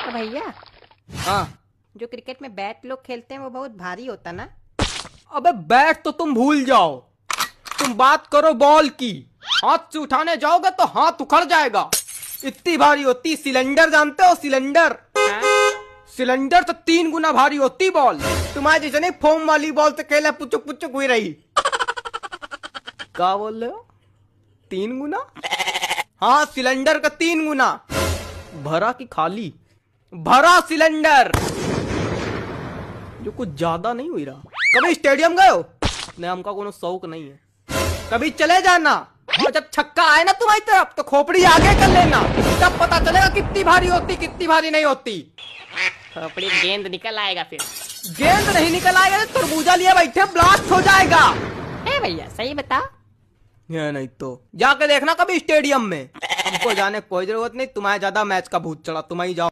तो भैया हाँ। जो क्रिकेट में बैट लोग खेलते हैं वो बहुत भारी होता ना। अबे बैट तो तुम भूल जाओ, तुम बात करो बॉल की। हाथ से उठाने जाओगे तो हाथ उखड़ जाएगा, इतनी भारी होती। सिलेंडर जानते हो? सिलेंडर, सिलेंडर से 3 गुना भारी होती बॉल। तुम्हारे जैसे नहीं फोम वाली बॉल से खेले पुचुक पुचुक हुई रही। क्या बोल रहे हो? 3 गुना? हाँ, सिलेंडर का 3 गुना। भरा की खाली? भरा सिलेंडर, जो कुछ ज्यादा नहीं हुई रहा। कभी स्टेडियम गए हो? नहीं, हमका कोनो शौक नहीं है। कभी चले जाना, और जब छक्का आए ना तुम्हारी तरफ तो खोपड़ी आगे कर लेना, तब पता चलेगा कितनी भारी होती कितनी भारी नहीं होती। खोपड़ी गेंद निकल आएगा फिर। गेंद नहीं निकल आएगा तो तरबूजा लिए बैठे ब्लास्ट हो जाएगा। ए भैया सही बता। ये नहीं तो जाके देखना कभी स्टेडियम में। हमको जाने कोई जरूरत नहीं, तुम्हारे ज्यादा मैच का भूत चढ़ा, तुम ही जाओ।